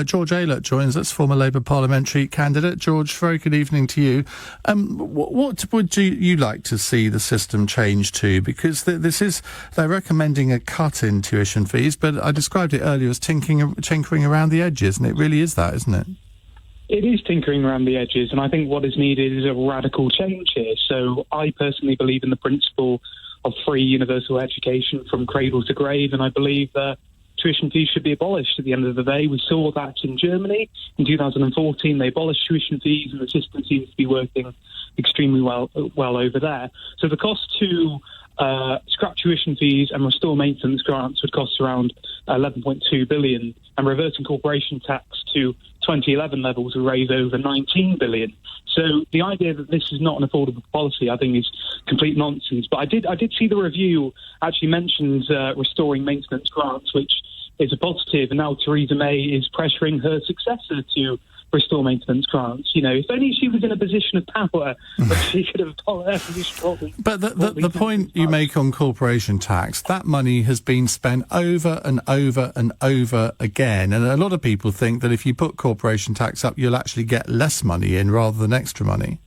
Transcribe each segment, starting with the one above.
George Aylett joins us, former Labour parliamentary candidate. George, very good evening to you. What would you like to see the system change to? Because they're recommending a cut in tuition fees, but I described it earlier as tinkering around the edges, and it really is that, isn't it? It is tinkering around the edges, and I think what is needed is a radical change here. So I personally believe in the principle of free universal education from cradle to grave, and I believe that tuition fees should be abolished at the end of the day. We saw that in Germany in 2014. They abolished tuition fees, and the system seems to be working extremely well over there. So the cost to scrap tuition fees and restore maintenance grants would cost around 11.2 billion, and reverting corporation tax to 2011 levels would raise over 19 billion. So the idea that this is not an affordable policy, I think, is complete nonsense. But I did see the review actually mentions restoring maintenance grants, which is a positive, and now Theresa May is pressuring her successor to restore maintenance grants. You know, if only she was in a position of power, she could have told her position. But the point you make on corporation tax, that money has been spent over and over and over again, and a lot of people think that if you put corporation tax up, you'll actually get less money in rather than extra money.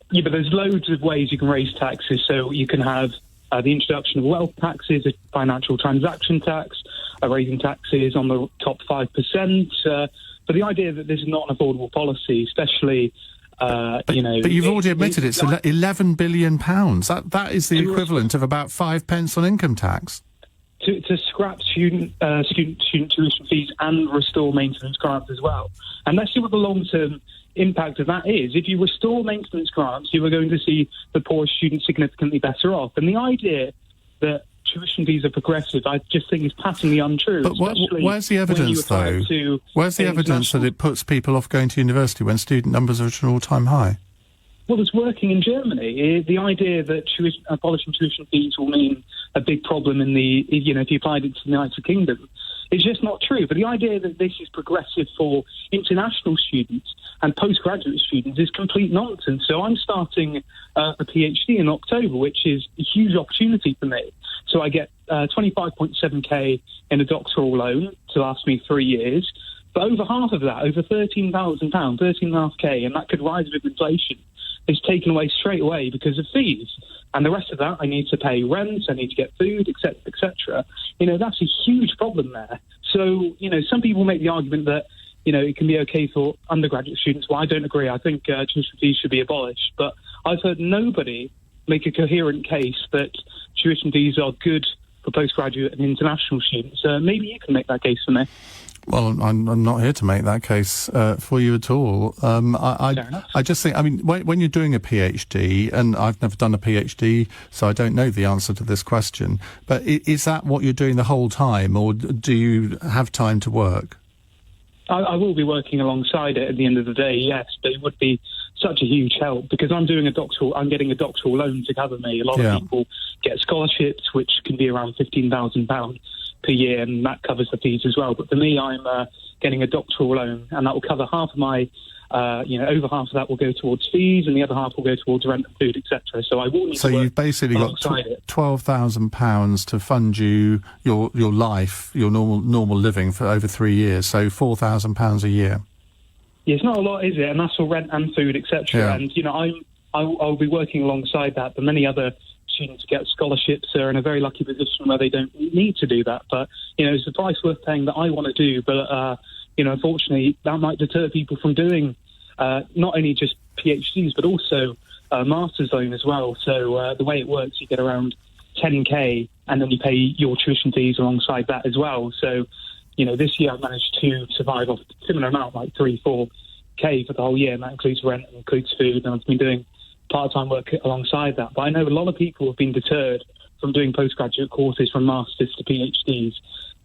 Yeah, but there's loads of ways you can raise taxes. So you can have the introduction of wealth taxes, a financial transaction tax, raising taxes on the top 5%. But the idea that this is not an affordable policy, especially, But you've already admitted it's £11 billion. That is the equivalent of about 5 pence on income tax. To scrap student tuition fees and restore maintenance grants as well. And let's see what the long-term impact of that is. If you restore maintenance grants, you are going to see the poorest students significantly better off. And the idea that tuition fees are progressive, I just think, is patently untrue. But where's the evidence, though? Where's the evidence that it puts people off going to university when student numbers are at an all-time high? Well, it's working in Germany. The idea that abolishing tuition fees will mean a big problem in if you applied it to the United Kingdom, it's just not true. But the idea that this is progressive for international students and postgraduate students is complete nonsense. So I'm starting a PhD in October, which is a huge opportunity for me. So I get 25.7k in a doctoral loan to last me 3 years. But over half of that, over £13,000, 13.5k, and that could rise with inflation, is taken away straight away because of fees. And the rest of that, I need to pay rent, I need to get food, etc., etc. That's a huge problem there. So, some people make the argument that, it can be okay for undergraduate students. Well, I don't agree. I think tuition fees should be abolished. But I've heard nobody make a coherent case that tuition fees are good for postgraduate and international students. Maybe you can make that case for me. Well, I'm not here to make that case for you at all. I just think, when you're doing a PhD, and I've never done a PhD, so I don't know the answer to this question, but is that what you're doing the whole time, or do you have time to work? I will be working alongside it at the end of the day, yes, but it would be such a huge help because I'm getting a doctoral loan to cover me. A lot of people get scholarships, which can be around £15,000 per year, and that covers the fees as well. But for me, I'm getting a doctoral loan, and that will cover half of my, over half of that will go towards fees, and the other half will go towards rent and food, etc. So I will need to work. So you've basically got £12,000 to fund you your life, your normal living for over 3 years. So £4,000 a year. Yeah, it's not a lot, is it? And that's for rent and food, etc. Yeah. And I'll be working alongside that, but many other students get scholarships are in a very lucky position where they don't need to do that. But, it's the price worth paying that I want to do. But, unfortunately, that might deter people from doing not only just PhDs, but also a master's loan as well. So the way it works, you get around 10k, and then you pay your tuition fees alongside that as well. So, this year I've managed to survive off a similar amount, like 3-4k for the whole year, and that includes rent and includes food, and I've been doing part-time work alongside that. But I know a lot of people have been deterred from doing postgraduate courses from masters to PhDs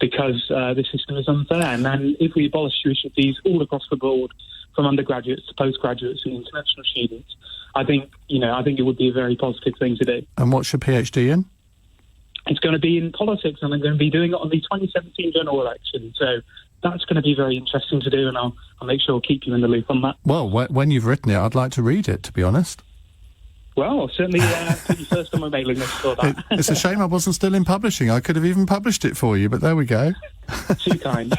because the system is unfair. And then if we abolish tuition fees all across the board, from undergraduates to postgraduates and international students, I think it would be a very positive thing to do. And what's your PhD in? It's going to be in politics, and I'm going to be doing it on the 2017 general election. So that's going to be very interesting to do, and I'll make sure I'll keep you in the loop on that. Well, when you've written it, I'd like to read it, to be honest. Well, I'll certainly put you first on my mailing list for that. It's a shame I wasn't still in publishing. I could have even published it for you, but there we go. Too kind.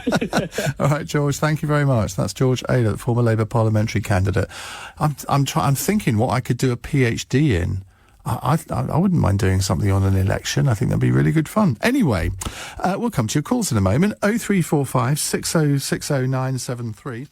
All right, George, thank you very much. That's George Aylett, former Labour parliamentary candidate. I'm thinking what I could do a PhD in. I wouldn't mind doing something on an election. I think that'd be really good fun. Anyway, we'll come to your calls in a moment. 0345 6060 973.